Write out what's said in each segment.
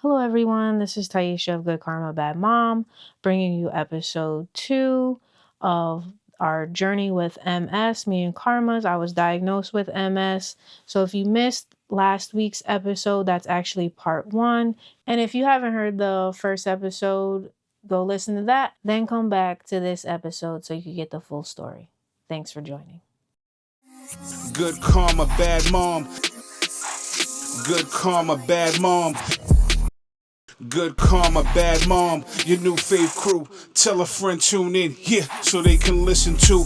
Hello, everyone. This is Tihesha of Good Karma Bad Mom, bringing you episode 2 of our journey with MS. Me and Karma's. I was diagnosed with MS. So if you missed last week's episode, that's actually part 1. And if you haven't heard the first episode, go listen to that. Then come back to this episode so you can get the full story. Thanks for joining. Good Karma Bad Mom. Good Karma Bad Mom. Good Karma Bad Mom. Your new fave crew. Tell a friend tune in here so they can listen to.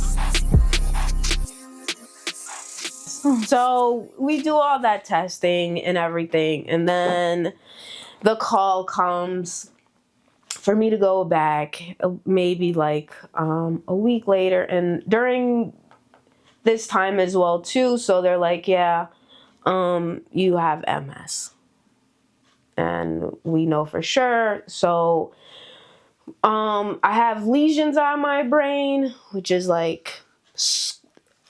So we do all that testing and everything, and then the call comes for me to go back maybe like a week later, and during this time as well too, so they're like, yeah, you have MS, and we know for sure. So I have lesions on my brain, which is like,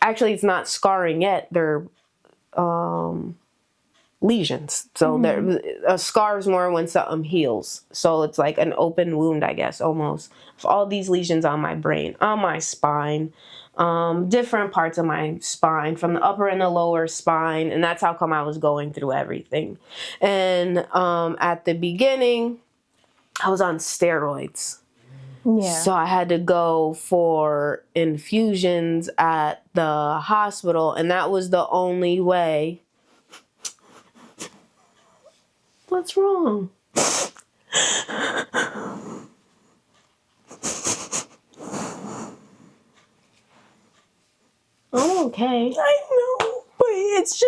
actually it's not scarring yet, they're lesions. So there, a scar is more when something heals. So it's like an open wound, I guess, almost. All these lesions on my brain, on my spine, different parts of my spine, from the upper and the lower spine. And that's how come I was going through everything. And at the beginning, I was on steroids. Yeah. So I had to go for infusions at the hospital, and that was the only way. What's wrong? I'm okay. I know, but it's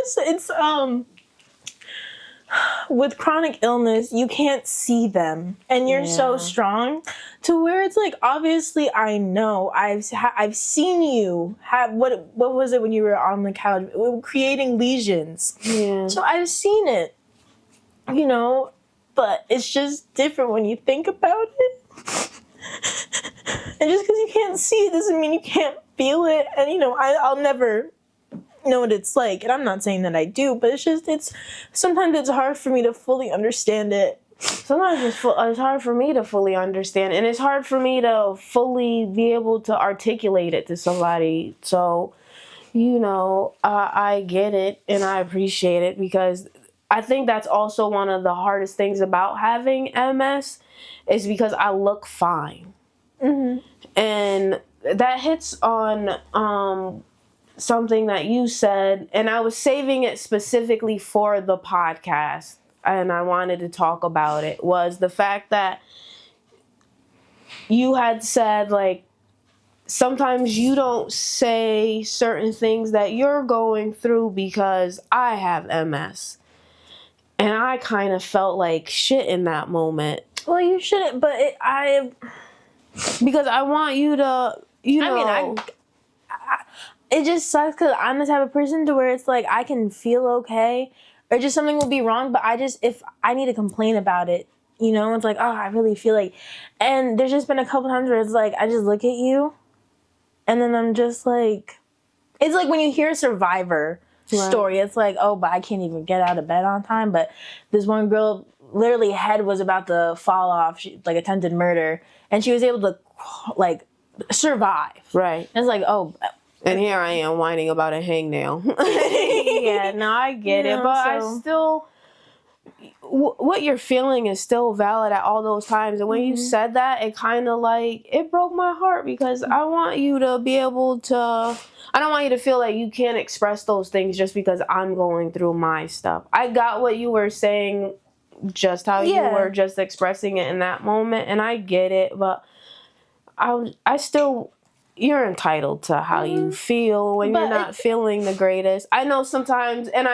with chronic illness, you can't see them, and you're so strong to where it's like, obviously I know I've seen you have what was it when you were on the couch creating lesions. Yeah. So I've seen it, but it's just different when you think about it. And just because you can't see it doesn't mean you can't feel it. And I'll never know what it's like, and I'm not saying that I do, but it's sometimes it's hard for me to fully understand it. Sometimes it's hard for me to fully understand, and it's hard for me to fully be able to articulate it to somebody. So, I get it and I appreciate it, because I think that's also one of the hardest things about having MS is because I look fine. Mm-hmm. And that hits on something that you said, and I was saving it specifically for the podcast, and I wanted to talk about it, was the fact that you had said, like, sometimes you don't say certain things that you're going through because I have MS. And I kind of felt like shit in that moment. Well, you shouldn't, but because I want you to, it just sucks because I'm the type of person to where it's like I can feel okay, or just something will be wrong, but if I need to complain about it, it's like, oh, I really feel like, and there's just been a couple times where it's like I just look at you, and then I'm just like, it's like when you hear a Survivor story, it's like, oh, but I can't even get out of bed on time. But this one girl, literally head was about to fall off, she, like attempted murder, and she was able to like survive. Right. And it's like, oh. And here I am whining about a hangnail. Yeah, no, I get it. But I still, what you're feeling is still valid at all those times. And when you said that, it kind of like, it broke my heart, because I want you to be able to, I don't want you to feel like you can't express those things just because I'm going through my stuff. I got what you were saying, just how you were just expressing it in that moment. And I get it, but I still, you're entitled to how you feel when you're not feeling the greatest. I know sometimes, and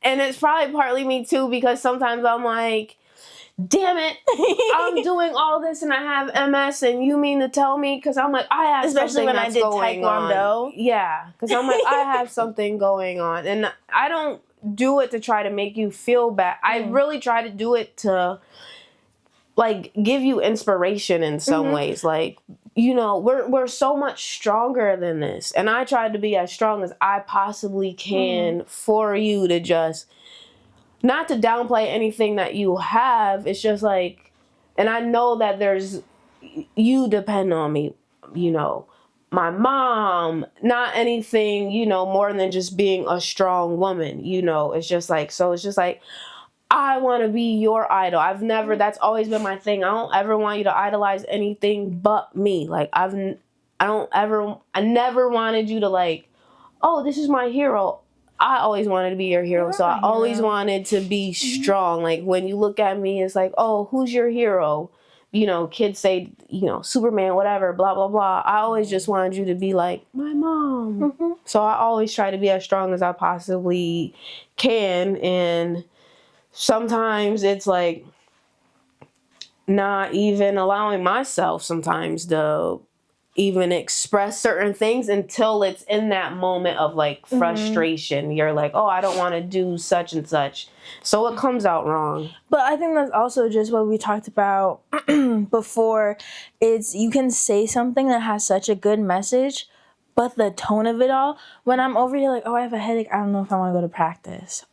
it's probably partly me too, because sometimes I'm like, damn it, I'm doing all this and I have MS, and you mean to tell me, because I'm like, I have especially something when that's I did going Taekwondo. On. Yeah, because I'm like, I have something going on, and I don't do it to try to make you feel bad. I really try to do it to like give you inspiration in some ways, like, we're so much stronger than this, and I tried to be as strong as I possibly can for you to just not to downplay anything that you have. It's just like, and I know that you depend on me, you know, my mom, not anything, you know, more than just being a strong woman, you know. It's just like, so it's just like, I want to be your idol. That's always been my thing. I don't ever want you to idolize anything but me. Like, I never wanted you to like, oh, this is my hero. I always wanted to be your hero. So I always wanted to be strong. Like, when you look at me, it's like, oh, who's your hero? You know, kids say, you know, Superman, whatever, blah, blah, blah. I always just wanted you to be like my mom. So I always try to be as strong as I possibly can. And sometimes it's like not even allowing myself sometimes to even express certain things until it's in that moment of like frustration. You're like, oh, I don't want to do such and such. So it comes out wrong. But I think that's also just what we talked about before. It's you can say something that has such a good message, but the tone of it all, when I'm over here like, oh, I have a headache, I don't know if I want to go to practice.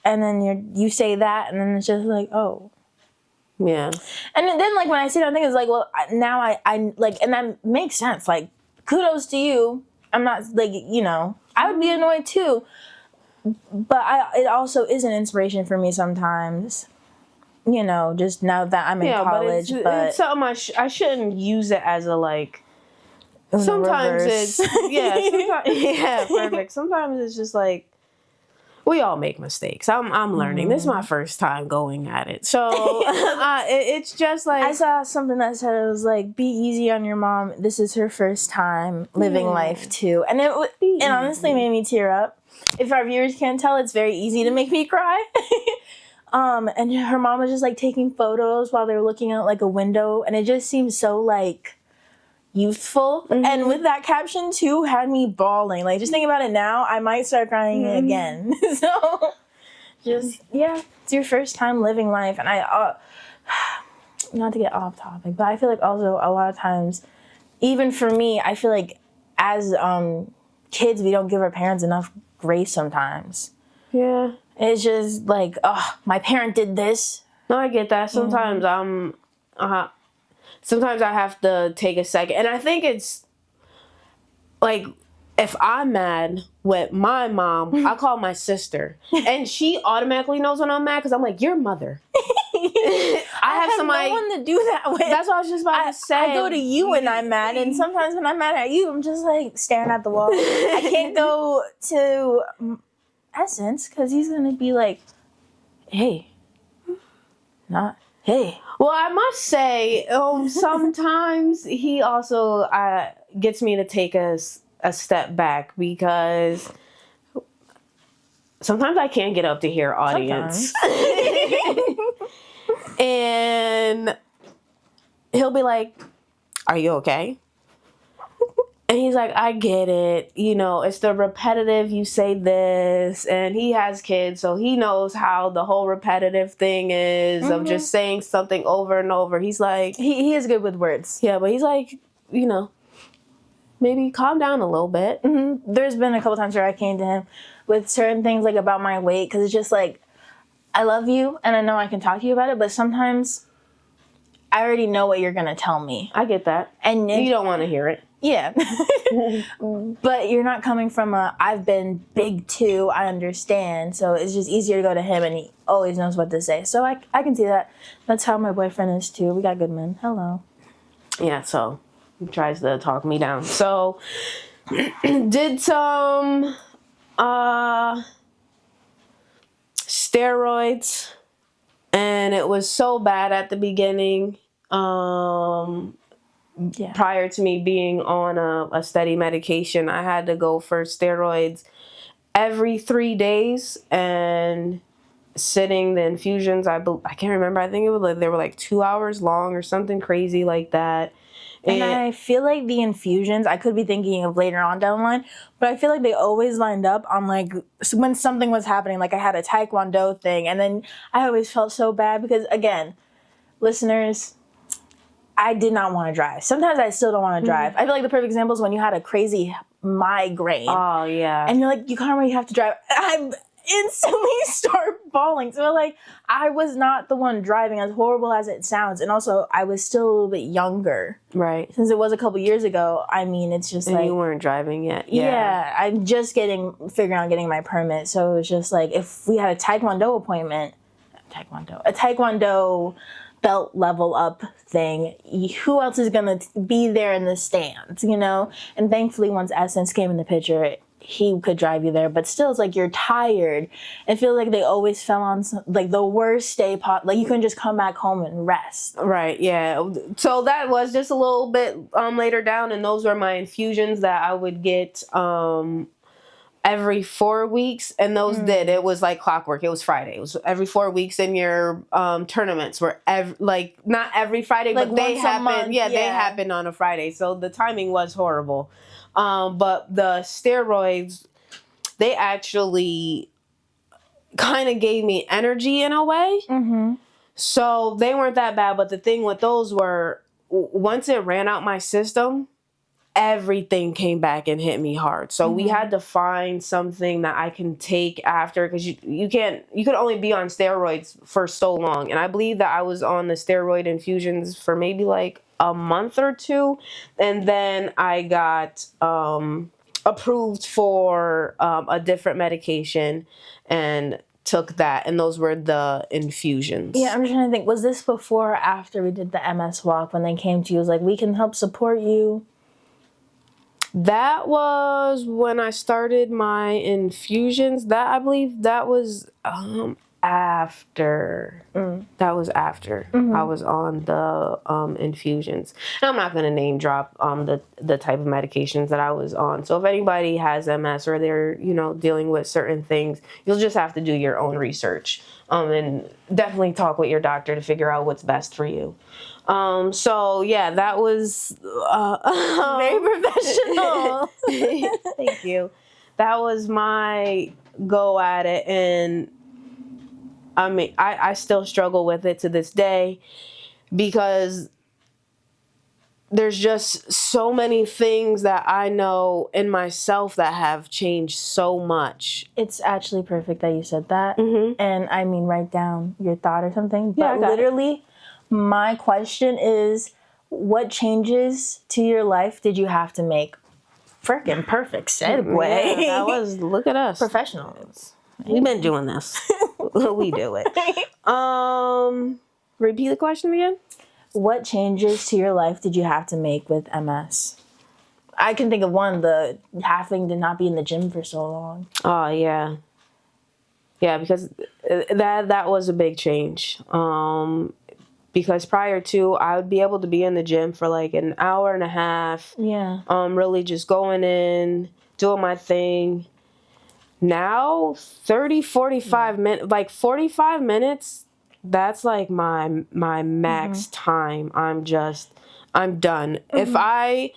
And then you say that, and then it's just like, oh. Yeah. And then like when I say that, I think it's like, well, now I like, and that makes sense. Like, kudos to you. I'm not like, you know, I would be annoyed too. But it also is an inspiration for me sometimes. You know, just now that I'm in college. But it's something I shouldn't use it as a like. Sometimes reverse. Yeah, perfect. Sometimes it's just like, we all make mistakes. I'm learning. This is my first time going at it. So it's just like, I saw something that said it was like, be easy on your mom. This is her first time living life too. And it honestly made me tear up. If our viewers can't tell, it's very easy to make me cry. And her mom was just like taking photos while they were looking out like a window. And it just seemed so like youthful. And with that caption too had me bawling. Like, just thinking about it now, I might start crying again. So just, yeah, it's your first time living life. And I not to get off topic, but I feel like also a lot of times, even for me, I feel like as kids, we don't give our parents enough grace sometimes. Yeah. It's just like, oh, my parent did this. No, I get that. Sometimes sometimes I have to take a second. And I think it's like, if I'm mad with my mom, I call my sister. And she automatically knows when I'm mad because I'm like, your mother. I have somebody, no one to do that with. That's what I was just about to say. I go to you when I'm mad, and sometimes when I'm mad at you, I'm just like staring at the wall. I can't go to Essence because he's going to be like, hey, not hey. Well, I must say, sometimes he also gets me to take a step back because sometimes I can't get up to hear audience. And he'll be like, are you okay? And he's like, I get it. You know, it's the repetitive, you say this. And he has kids, so he knows how the whole repetitive thing is of just saying something over and over. He's like... He is good with words. Yeah, but he's like, you know, maybe calm down a little bit. There's been a couple times where I came to him with certain things like about my weight, because it's just like, I love you and I know I can talk to you about it, but sometimes I already know what you're going to tell me. I get that. And you don't want to hear it. Yeah. But you're not coming from I've been big too, I understand. So it's just easier to go to him and he always knows what to say. So I can see that. That's how my boyfriend is too. We got good men. Hello. Yeah, so he tries to talk me down. So did some steroids, and it was so bad at the beginning. Prior to me being on a steady medication, I had to go for steroids every 3 days and sitting the infusions. I can't remember. I think it was like, they were like 2 hours long or something crazy like that. And I feel like the infusions, I could be thinking of later on down the line, but I feel like they always lined up on like when something was happening. Like I had a Taekwondo thing, and then I always felt so bad because, again, listeners, I did not want to drive. Sometimes I still don't want to drive. I feel like the perfect example is when you had a crazy migraine. Oh, yeah. And you're like, you can't really have to drive. instantly start bawling. So like I was not the one driving, as horrible as it sounds. And also I was still a little bit younger. Right. Since it was a couple years ago, I mean, it's just and like... you weren't driving yet. Yeah, I'm just figuring out getting my permit. So it was just like, if we had a Taekwondo appointment, a Taekwondo belt level up thing, who else is going to be there in the stands, you know? And thankfully, once Essence came in the picture, he could drive you there. But still, it's like you're tired. It feels like they always fell on like the worst day like you couldn't just come back home and rest. Right, yeah. So that was just a little bit later down, and those were my infusions that I would get every 4 weeks, and those it was like clockwork. It was Friday. It was every 4 weeks, and your tournaments were not every Friday, like but they happened. Yeah, they happened on a Friday, so the timing was horrible. But the steroids, they actually kind of gave me energy in a way. Mm-hmm. So they weren't that bad. But the thing with those were, once it ran out my system, everything came back and hit me hard. So we had to find something that I can take after, because you could only be on steroids for so long. And I believe that I was on the steroid infusions for maybe like a month or two, and then I got approved for a different medication and took that, and those were the infusions. Yeah, I'm just trying to think, was this before or after we did the MS walk, when they came to you, it was like, we can help support you? That was when I started my infusions. I believe that was after. That was after I was on the infusions. And I'm not going to name drop the type of medications that I was on. So if anybody has MS or they're dealing with certain things, you'll just have to do your own research and definitely talk with your doctor to figure out what's best for you. So yeah, that was very professional. Thank you. That was my go at it, and I mean, I still struggle with it to this day, because there's just so many things that I know in myself that have changed so much. It's actually perfect that you said that. Mm-hmm. And I mean, write down your thought or something. Yeah, but literally, my question is, what changes to your life did you have to make? Freaking perfect segue. Yeah, that was, look at us. Professionals. We've been doing this. We do it. Repeat the question again. What changes to your life did you have to make with MS? I can think of one, the having to not be in the gym for so long. Oh, yeah. Yeah, because that was a big change. Because prior to, I would be able to be in the gym for like an hour and a half. Yeah. Really just going in, doing my thing. Now, 30, 45 minutes, like 45 minutes, that's like my max time. I'm done. If I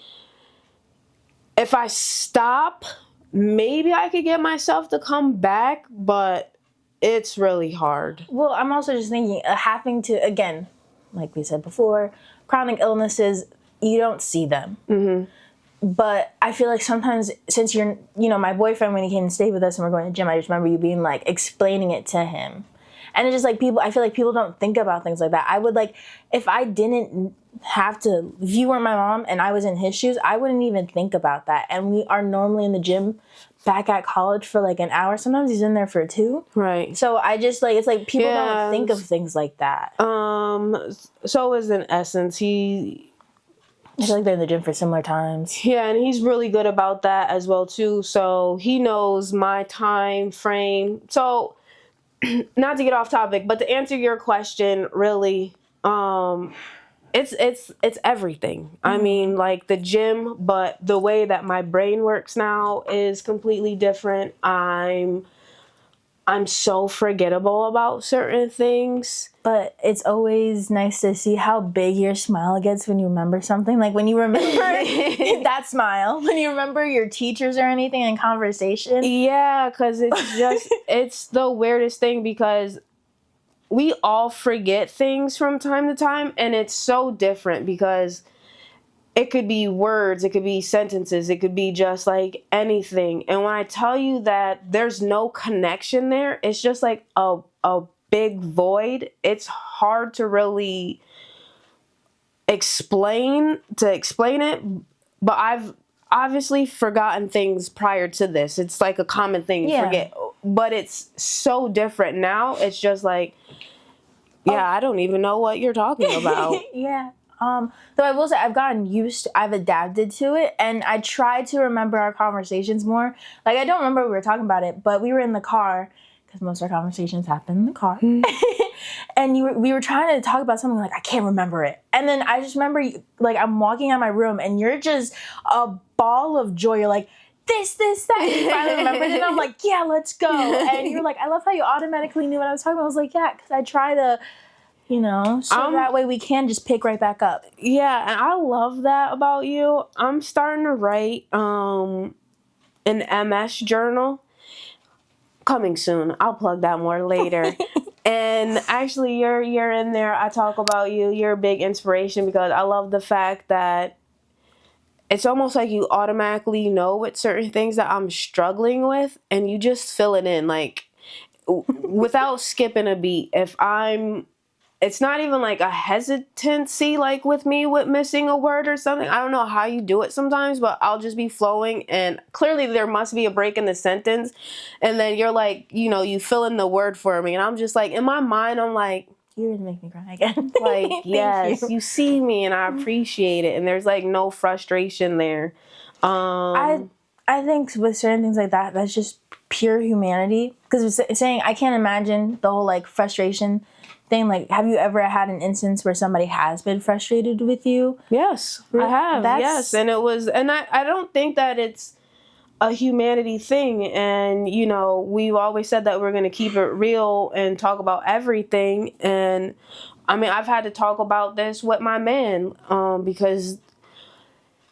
stop, maybe I could get myself to come back, but it's really hard. Well, I'm also just thinking, having to, again, like we said before, chronic illnesses, you don't see them. Mm-hmm. But I feel like sometimes, since you're, my boyfriend, when he came and stayed with us and we're going to the gym, I just remember you being like, explaining it to him. And it's just like I feel like people don't think about things like that. I would like, if I didn't have to, if you weren't my mom and I was in his shoes, I wouldn't even think about that. And we are normally in the gym back at college for like an hour. Sometimes he's in there for 2. Right. So I just like, it's like people don't think of things like that. So is in Essence. I feel like they're in the gym for similar times. Yeah, and he's really good about that as well too. So he knows my time frame. So not to get off topic, but to answer your question, really, it's everything. Mm-hmm. I mean, like the gym, but the way that my brain works now is completely different. I'm so forgettable about certain things. But it's always nice to see how big your smile gets when you remember something. Like when you remember that smile, when you remember your teachers or anything in conversation. Yeah, because it's just, it's the weirdest thing, because we all forget things from time to time, and it's so different because it could be words, it could be sentences, it could be just like anything. And when I tell you that there's no connection there, it's just like a big void. It's hard to really explain it, but I've obviously forgotten things prior to this. It's like a common thing to forget, but it's so different now. It's just like, I don't even know what you're talking about. Though I will say I've adapted to it, and I try to remember our conversations more. Like, I don't remember we were talking about it, but we were in the car, because most of our conversations happen in the car. And we were trying to talk about something, like, I can't remember it. And then I just remember, like, I'm walking out of my room, and you're just a ball of joy. You're like, this, that. You finally remembered it. And I'm like, yeah, let's go. And you're like, I love how you automatically knew what I was talking about. I was like, yeah, because I try to, so that way we can just pick right back up. Yeah, and I love that about you. I'm starting to write an MS journal. Coming soon. I'll plug that more later. And actually, you're in there. I talk about you. You're a big inspiration, because I love the fact that it's almost like you automatically know what certain things that I'm struggling with, and you just fill it in, like, without skipping a beat. It's not even like a hesitancy, like with me with missing a word or something. I don't know how you do it sometimes, but I'll just be flowing, and clearly there must be a break in the sentence. And then you're like, you fill in the word for me. And I'm just like, in my mind, I'm like, you're gonna make me cry again. Like, yes, you see me and I appreciate it. And there's like no frustration there. I think with certain things like that, that's just pure humanity. Because saying, I can't imagine the whole like frustration thing. Like, have you ever had an instance where somebody has been frustrated with you? Yes, I have. Yes. And I don't think that it's a humanity thing. And, we've always said that we're going to keep it real and talk about everything. And I mean, I've had to talk about this with my man, because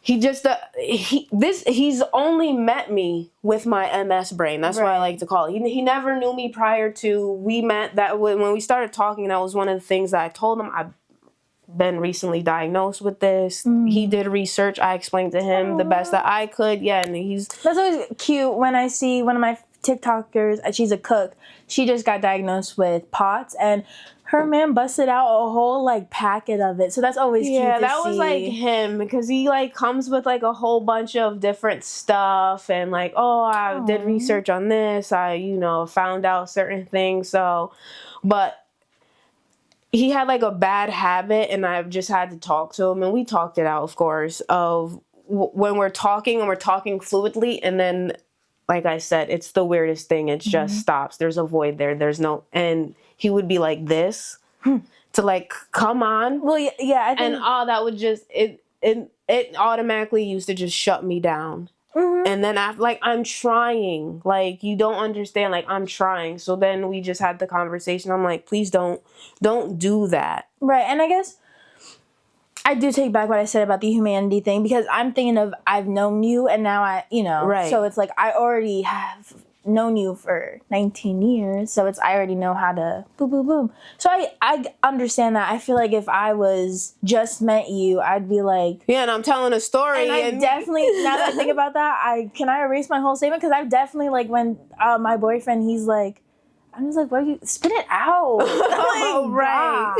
he just he's only met me with my MS brain. That's what I like to call it. He never knew me prior to we met. That when we started talking, that was one of the things that I told him. I've been recently diagnosed with this. He did research. I explained to him the best that I could. Yeah, and that's always cute when I see one of my TikTokers. She's a cook. She just got diagnosed with POTS, and her man busted out a whole like packet of it. So that's always cute to see. Yeah, that was like him, because he like comes with like a whole bunch of different stuff, and like, I did research on this. I found out certain things. So, but he had like a bad habit, and I've just had to talk to him, and we talked it out, of course, of when we're talking and we're talking fluidly, and then, like I said, it's the weirdest thing. It just stops. There's a void there. There's no, and he would be like this to like, come on. Well, yeah, I think, and that would just, it automatically used to just shut me down. And then after, like, I'm trying, like, you don't understand, like, I'm trying. So then we just had the conversation. I'm like, please don't do that. Right. And I guess I do take back what I said about the humanity thing, because I'm thinking of, I've known you, and now right. So it's like, I already have known you for 19 years. So I already know how to boom, boom, boom. So I understand that. I feel like if I was just met you, I'd be like, yeah, and I'm telling a story. And I definitely, now that I think about that, can I erase my whole statement? Because I've definitely, like, when my boyfriend, he's like, I'm just like, what are you, spit it out. Oh, right.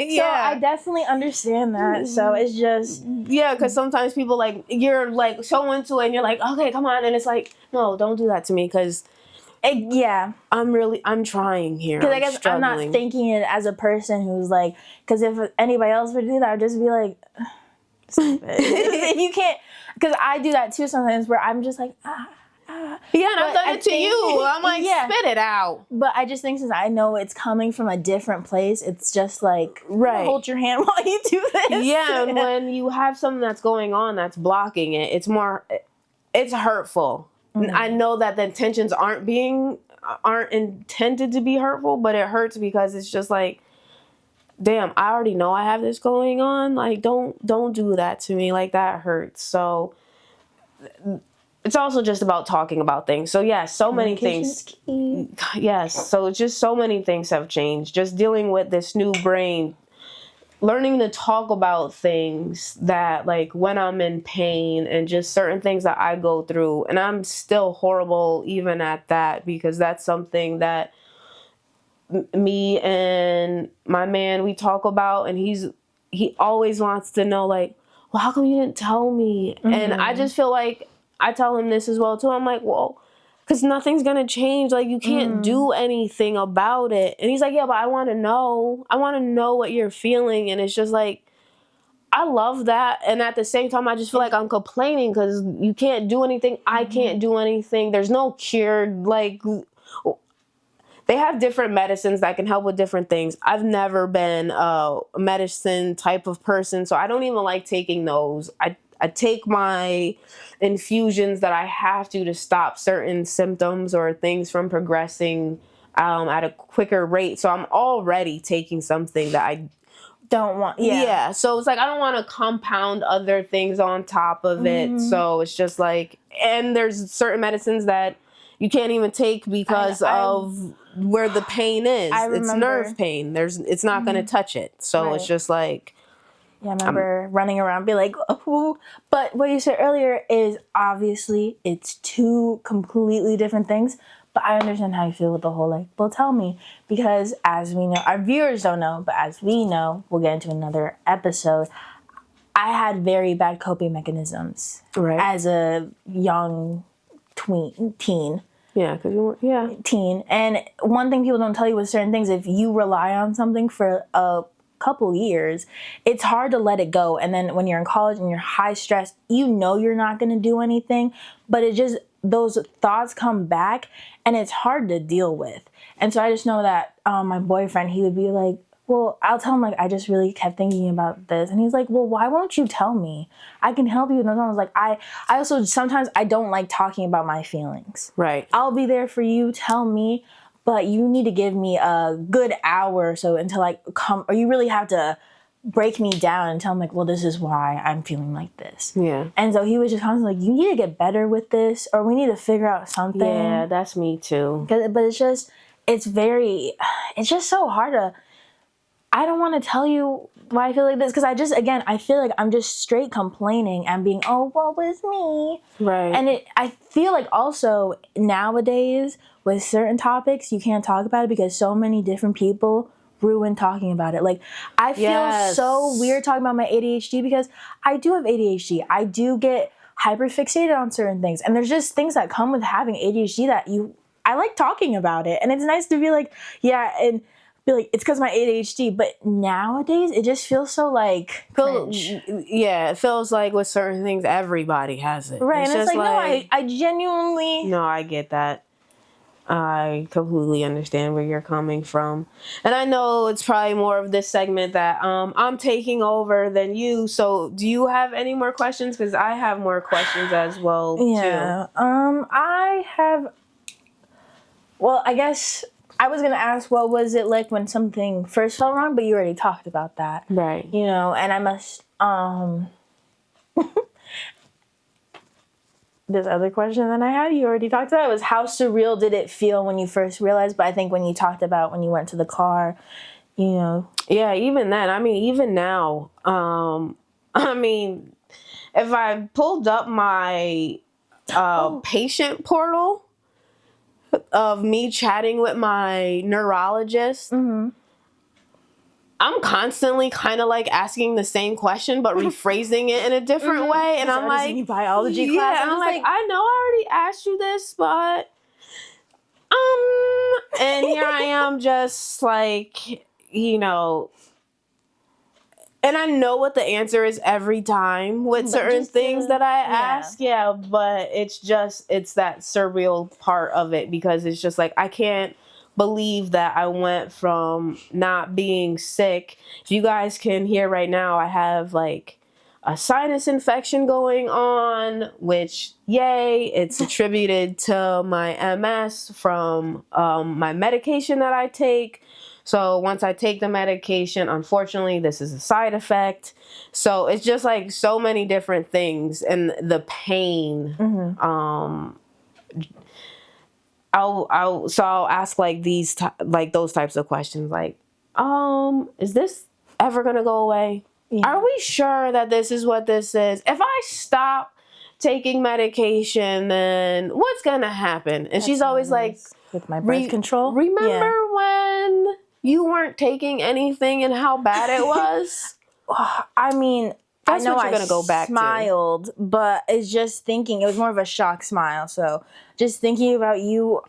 Yeah. So I definitely understand that. So it's just. Yeah, because sometimes people, like, you're, like, so into it, and you're like, okay, come on. And it's like, no, don't do that to me, because. Yeah. I'm trying here. Because I guess struggling. I'm not thinking it as a person who's like, because if anybody else would do that, I'd just be like, stop it. If you can't, because I do that too sometimes, where I'm just like, yeah, and I've done it to you. I'm like, spit it out. But I just think, since I know it's coming from a different place, it's just like, hold your hand while you do this. Yeah, and when you have something that's going on that's blocking it, it's hurtful. I know that the intentions aren't intended to be hurtful, but it hurts, because it's just like, damn, I already know I have this going on. Like, don't do that to me. Like, that hurts. So it's also just about talking about things. So yeah, so many things. Yes. So just so many things have changed. Just dealing with this new brain. learning to talk about things that, like, when I'm in pain and just certain things that I go through, and I'm still horrible even at that, because that's something that me and my man, we talk about, and he always wants to know, like, well, how come you didn't tell me? And I just feel like I tell him this as well too. I'm like, well, because nothing's gonna change. Like, you can't do anything about it. And he's like, yeah, but I want to know. I want to know what you're feeling. And it's just like, I love that. And at the same time, I just feel like I'm complaining because you can't do anything. I can't do anything. There's no cure. Like, they have different medicines that can help with different things. I've never been a medicine type of person, so I don't even like taking those. I take my infusions that I have to stop certain symptoms or things from progressing at a quicker rate. So I'm already taking something that I don't want. Yeah. So it's like, I don't want to compound other things on top of it. So it's just like, and there's certain medicines that you can't even take because of where the pain is. It's nerve pain. It's not going to touch it. So it's just like, yeah, I remember running around, be like, oh. But what you said earlier is, obviously it's two completely different things. But I understand how you feel with the whole, like, well, tell me. Because as we know, our viewers don't know, but as we know, we'll get into another episode, I had very bad coping mechanisms as a young teen. Yeah, because you were, teen. And one thing people don't tell you with certain things, if you rely on something for a couple years, it's hard to let it go. And then when you're in college and you're high stress, you know you're not going to do anything, but it just, those thoughts come back and it's hard to deal with. And so I just know that my boyfriend, he would be like, well, I'll tell him, like, I just really kept thinking about this. And he's like, well, why won't you tell me? I can help you. And I was like, I also, sometimes I don't like talking about my feelings. Right. I'll be there for you. Tell me. But you need to give me a good hour or so until I come, or you really have to break me down and tell me, like, well, this is why I'm feeling like this. Yeah. And so he was just constantly like, you need to get better with this, or we need to figure out something. Yeah, that's me too. But it's just so hard to, I don't want to tell you why I feel like this, because I feel like I'm just straight complaining and being, oh, what was me? Right. And I feel like also nowadays with certain topics, you can't talk about it because so many different people ruin talking about it. Like, I feel so weird talking about my ADHD because I do have ADHD. I do get hyperfixated on certain things. And there's just things that come with having ADHD that I like talking about it. And it's nice to be like, yeah, and be like, it's because my ADHD. But nowadays, it just feels so like cringe. Yeah, it feels like with certain things, everybody has it. Right, and it's like, no, I genuinely... No, I get that. I completely understand where you're coming from. And I know it's probably more of this segment that I'm taking over than you. So do you have any more questions? Because I have more questions as well, too. I have... Well, I guess I was going to ask, what was it like when something first felt wrong? But you already talked about that. Right. You know, and I must... This other question that I had, you already talked about, was how surreal did it feel when you first realized? But I think when you talked about when you went to the car, you know. Yeah, even then. I mean, even now. I mean, if I pulled up my patient portal of me chatting with my neurologist, I'm constantly kind of like asking the same question, but rephrasing it in a different way. And I'm like, biology class. I'm like, I know I already asked you this, but, and here I am just like, you know, and I know what the answer is every time with certain things that I ask. Yeah, but it's that surreal part of it, because it's just like, I can't believe that I went from not being sick. If you guys can hear right now, I have like a sinus infection going on, which, yay, it's attributed to my MS from my medication that I take. So once I take the medication, unfortunately, this is a side effect. So it's just like so many different things, and the pain. I'll ask like those types of questions, like, is this ever going to go away? Yeah. Are we sure that this is what this is? If I stop taking medication, then what's going to happen? And she's always like, with my birth control. Remember when you weren't taking anything and how bad it was? I mean, that's I know what you're gonna go back smiled, to. But it's just thinking. It was more of a shock smile. So just thinking about you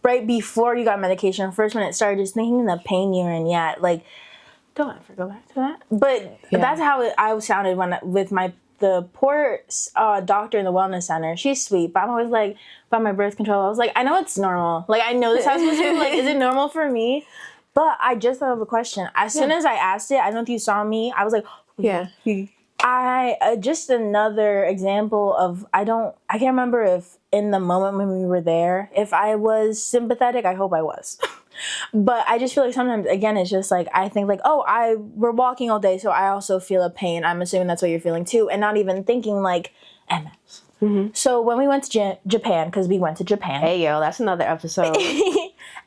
right before you got medication, first when it started, just thinking the pain you're in. Yeah, like don't ever go back to that. But that's how I sounded when with the poor doctor in the wellness center. She's sweet, but I'm always like, about my birth control, I was like, I know it's normal. Like, I know this is how it's supposed to be. Like, is it normal for me? But I just thought of a question. As soon as I asked it, I don't know if you saw me, I was like, just another example of, I can't remember if in the moment when we were there, if I was sympathetic. I hope I was. But I just feel like sometimes, again, it's just like, I think like, we're walking all day, so I also feel a pain. I'm assuming that's what you're feeling too. And not even thinking like MS. Mm-hmm. So when we went to Japan, because we went to Japan. Hey, yo, that's another episode.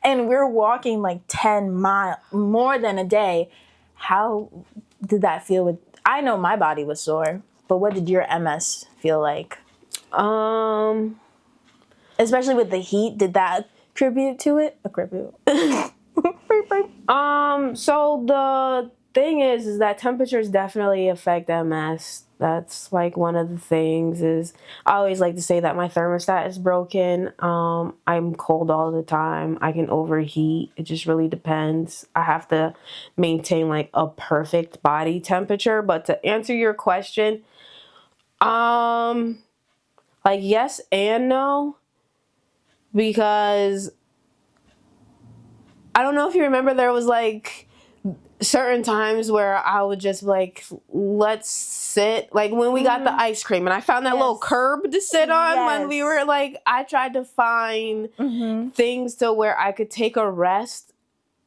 And we're walking like 10 miles, more than a day. How did that feel I know my body was sore, but what did your MS feel like? Especially with the heat, did that attribute to it? So the thing is that temperatures definitely affect MS. That's like one of the things is I always like to say that my thermostat is broken. I'm cold all the time. I can overheat. It just really depends. I have to maintain like a perfect body temperature. But to answer your question, like yes and no, because I don't know if you remember, there was like certain times where I would just like, let's sit, like when we got the ice cream and I found that little curb to sit on when we were like, I tried to find things to where I could take a rest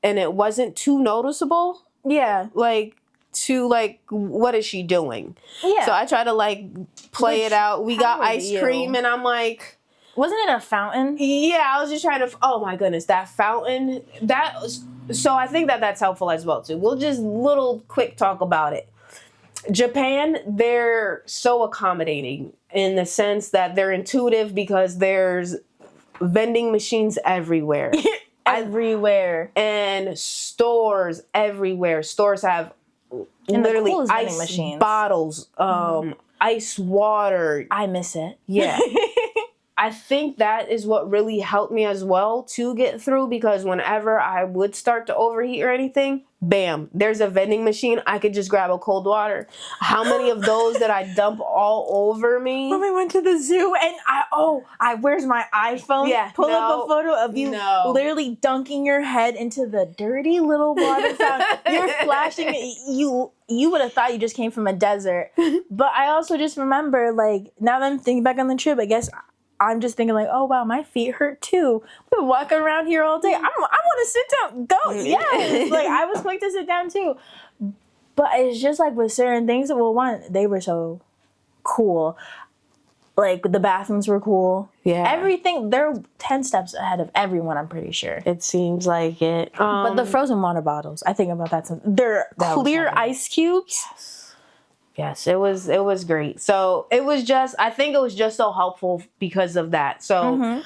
and it wasn't too noticeable. Yeah. Like to like, what is she doing? Yeah. So I try to like play it out. We got ice cream and I'm like, wasn't it a fountain? Yeah, I was just trying to, oh my goodness, that fountain, so I think that that's helpful as well too. We'll just little quick talk about it. Japan, they're so accommodating in the sense that they're intuitive because there's vending machines everywhere. Everywhere. And stores everywhere. Stores have literally ice machines, bottles, ice water. I miss it. Yeah. I think that is what really helped me as well to get through, because whenever I would start to overheat or anything, bam, there's a vending machine. I could just grab a cold water. How many of those did I dump all over me? When we went to the zoo and where's my iPhone? Yeah, Pull up a photo of you literally dunking your head into the dirty little water fountain. You're flashing it. You would have thought you just came from a desert. But I also just remember, like, now that I'm thinking back on the trip, I guess I'm just thinking like, oh wow, my feet hurt too. We've been walking around here all day. I want to sit down. Go, yes. Like I was quick to sit down too. But it's just like with certain things. Well, one, they were so cool. Like the bathrooms were cool. Yeah. Everything. They're 10 steps ahead of everyone. I'm pretty sure. It seems like it. But the frozen water bottles. I think about that. They're clear ice cubes. Yes. Yes, it was great. So I think it was just so helpful because of that. So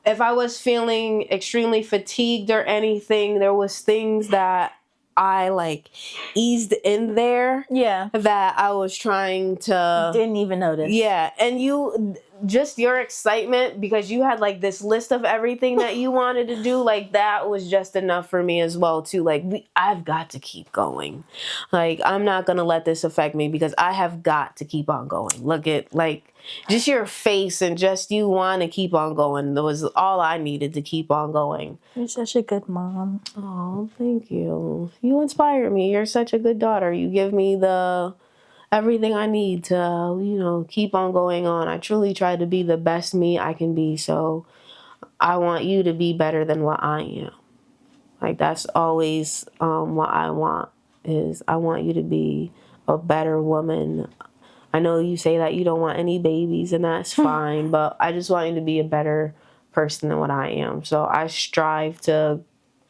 if I was feeling extremely fatigued or anything, there was things that I like eased in there. Yeah. That I was trying to. Didn't even notice. Yeah. And just your excitement because you had like this list of everything that you wanted to do, like that was just enough for me as well too. Like I've got to keep going. Like I'm not going to let this affect me because I have got to keep on going. Look at like just your face and just you want to keep on going. That was all I needed to keep on going. You're such a good mom. Oh, thank you. You inspire me. You're such a good daughter. You give me everything I need to, keep on going on. I truly try to be the best me I can be. So I want you to be better than what I am. Like that's always what I want is I want you to be a better woman. I know you say that you don't want any babies and that's fine, but I just want you to be a better person than what I am. So I strive to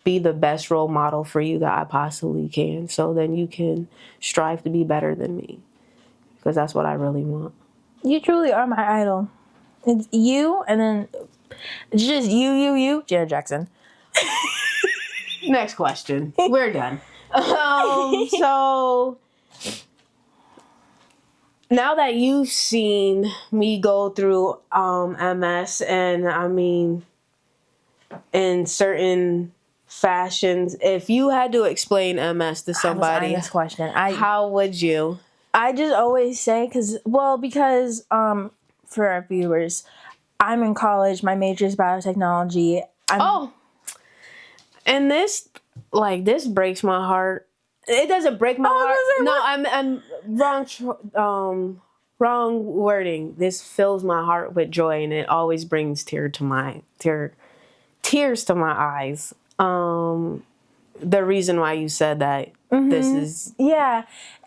be the best role model for you that I possibly can. So then you can strive to be better than me. Because that's what I really want. You truly are my idol. It's you, and then it's just you, Janet Jackson. Next question. We're done. So now that you've seen me go through MS, and I mean, in certain fashions, if you had to explain MS to somebody, this question, how would you? I just always say, because for our viewers, I'm in college. My major is biotechnology. And this breaks my heart. It doesn't break my heart. No, I'm wrong wording. This fills my heart with joy, and it always brings tears to my eyes. The reason why you said that, this is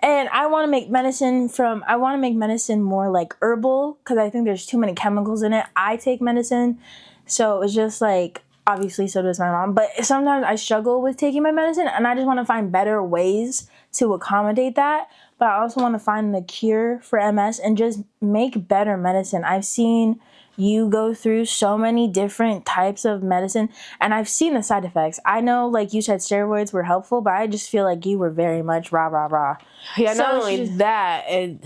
and I want to make medicine more like herbal, because I think there's too many chemicals in it. I take medicine, so it's just like, obviously so does my mom, but sometimes I struggle with taking my medicine, and I just want to find better ways to accommodate that. But I also want to find the cure for MS and just make better medicine. I've seen you go through so many different types of medicine, and I've seen the side effects. I know, like you said, steroids were helpful, but I just feel like you were very much rah, rah, rah. Yeah, so not only that, I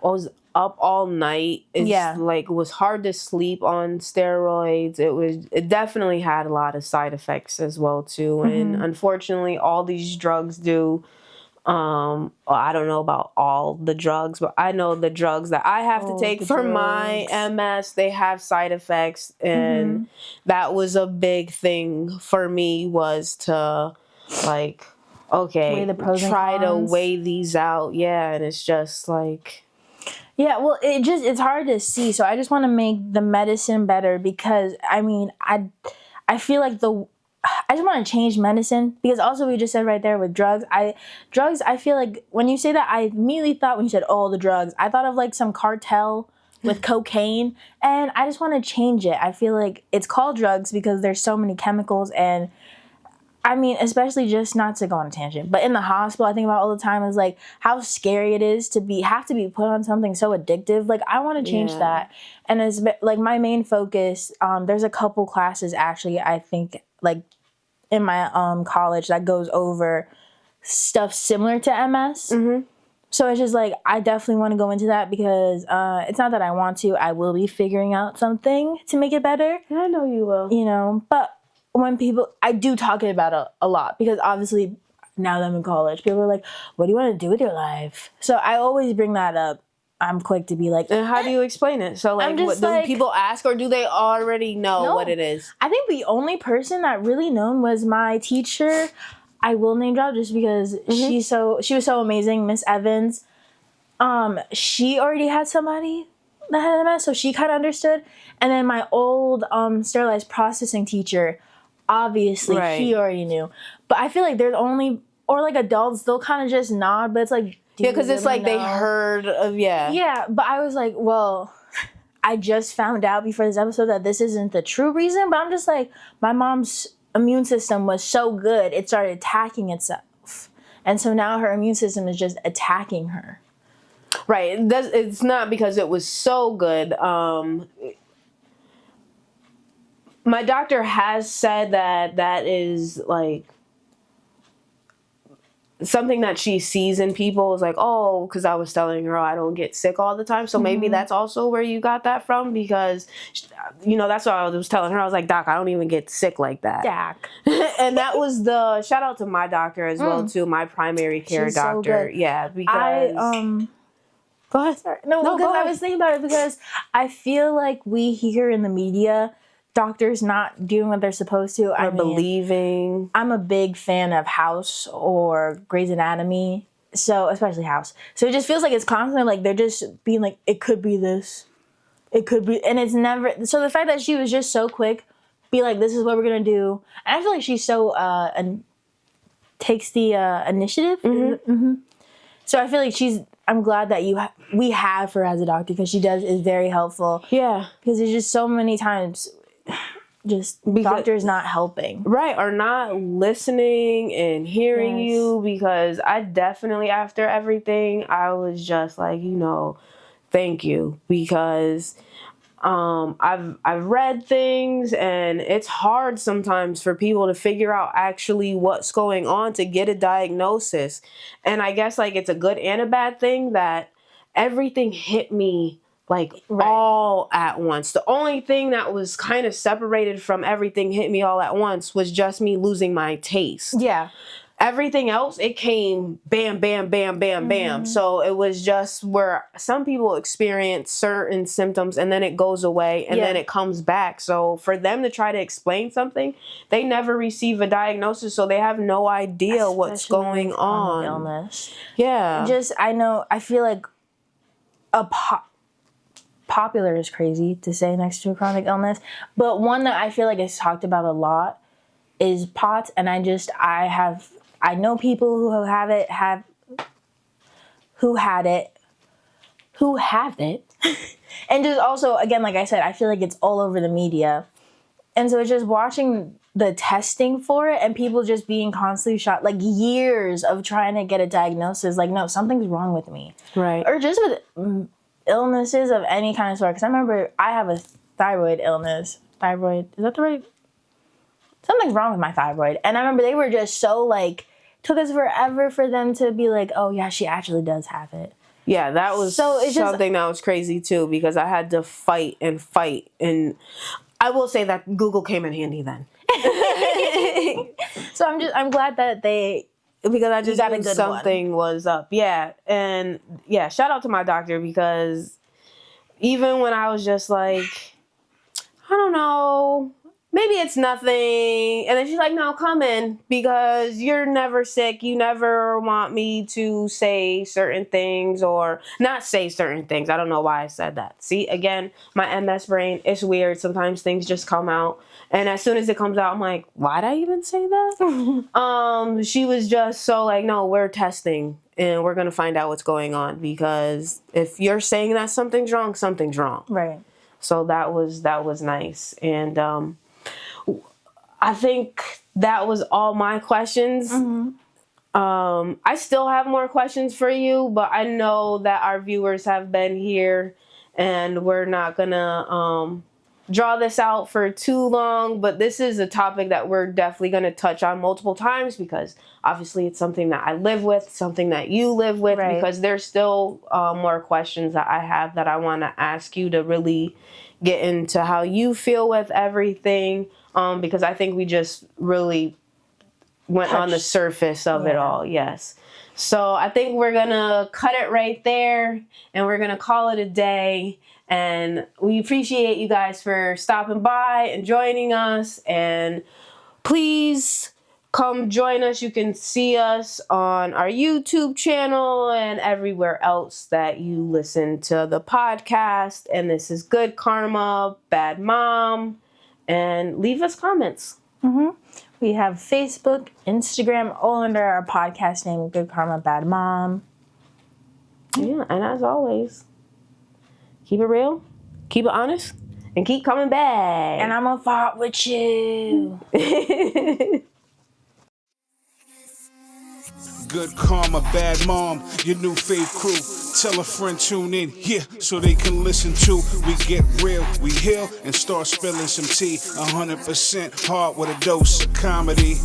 was up all night. It was hard to sleep on steroids. It definitely had a lot of side effects as well, too. And unfortunately, all these drugs do. I don't know about all the drugs, but I know the drugs that I have to take for my MS, they have side effects. And that was a big thing for me, was to try to weigh these out. Yeah. And it's just like, yeah, well, it's hard to see. So I just want to make the medicine better, because I mean, I feel like I just want to change medicine, because also we just said right there with drugs. I feel like when you say that, I immediately thought, when you said all the drugs, I thought of like some cartel with cocaine, and I just want to change it. I feel like it's called drugs because there's so many chemicals, and I mean, especially, just not to go on a tangent, but in the hospital, I think about all the time is like how scary it is to have to be put on something so addictive. Like, I want to change that. And it's like my main focus, there's a couple classes actually, I think, like in my college, that goes over stuff similar to MS. So it's just like, I definitely want to go into that, because it's not that I want to. I will be figuring out something to make it better. Yeah, I know you will. You know, but when I do talk about it a lot, because obviously now that I'm in college, people are like, what do you want to do with your life? So I always bring that up. I'm quick to be like, and how do you explain it? So like, do people ask, or do they already know what it is? I think the only person that really known was my teacher. I will name drop just because she was so amazing, Miss Evans. She already had somebody that had MS, so she kind of understood. And then my old sterilized processing teacher, obviously he already knew. But I feel like there's only, or like adults, they'll kind of just nod, but it's like, because it's like they heard of Yeah, but I was like, well, I just found out before this episode that this isn't the true reason, but I'm just like, my mom's immune system was so good, it started attacking itself. And so now her immune system is just attacking her. Right. It's not because it was so good. My doctor has said that is like something that she sees in people, is like, oh, because I was telling her, I don't get sick all the time. So maybe that's also where you got that from, because, that's what I was telling her. I was like, Doc, I don't even get sick like that. Doc. And that was the shout out to my doctor as well, too, my primary care doctor. So yeah, because go ahead. Sorry. No, because I was thinking about it, because I feel like we hear in the media doctors not doing what they're supposed to. Or believing. I'm a big fan of House or Grey's Anatomy, so especially House. So it just feels like it's constantly like they're just being like, it could be this, it could be, and it's never. So the fact that she was just so quick, be like, this is what we're gonna do, and I feel like she's so and takes the initiative. So I feel like I'm glad that we have her as a doctor, because she is very helpful. Yeah, because there's just so many times just doctors not helping. Right, or not listening and hearing you, because I definitely, after everything, I was just like, thank you, because I've read things, and it's hard sometimes for people to figure out actually what's going on to get a diagnosis. And I guess like it's a good and a bad thing that everything hit me all at once. The only thing that was kind of separated from everything hit me all at once was just me losing my taste. Yeah. Everything else, it came bam, bam, bam, bam, bam. So it was just where some people experience certain symptoms and then it goes away and then it comes back. So for them to try to explain something, they never receive a diagnosis, so they have no idea what's going on. Illness. Yeah. I feel like popular is crazy to say next to a chronic illness, but one that I feel like is talked about a lot is POTS, and I know people who have it, and just also, again, like I said, I feel like it's all over the media, and so it's just watching the testing for it and people just being constantly shocked, like years of trying to get a diagnosis, like, no, something's wrong with me. Right. Or just with illnesses of any kind of sort, because I remember I have a thyroid illness. Thyroid, is that the right? Something's wrong with my thyroid. And I remember they were just so like, took us forever for them to be like, oh yeah, she actually does have it. Yeah, that was something that was crazy too, because I had to fight. And I will say that Google came in handy then. So I'm glad that because I just got knew a good something was up. Yeah. And yeah, shout out to my doctor, because even when I was just like, I don't know, maybe it's nothing. And then she's like, no, come in, because you're never sick. You never want me to say certain things or not say certain things. I don't know why I said that. See, again, my MS brain, it's weird. Sometimes things just come out. And as soon as it comes out, I'm like, why'd I even say that? She was just so like, no, we're testing and we're going to find out what's going on, because if you're saying that something's wrong, something's wrong. Right. So that was nice. And I think that was all my questions. I still have more questions for you, but I know that our viewers have been here and we're not gonna draw this out for too long, but this is a topic that we're definitely going to touch on multiple times, because obviously it's something that I live with, something that you live with, because there's still more questions that I have that I want to ask you to really get into how you feel with everything, because I think we just really went on the surface of it all. Yes. So I think we're going to cut it right there and we're going to call it a day. And we appreciate you guys for stopping by and joining us. And please come join us. You can see us on our YouTube channel and everywhere else that you listen to the podcast. And this is Good Karma, Bad Mom. And leave us comments. We have Facebook, Instagram, all under our podcast name, Good Karma, Bad Mom. Yeah, and as always, keep it real, keep it honest, and keep coming back. And I'm gonna fight with you. Good Karma, Bad Mom, your new fave crew. Tell a friend, tune in, yeah, so they can listen too. We get real, we heal, and start spilling some tea. 100% hard with a dose of comedy.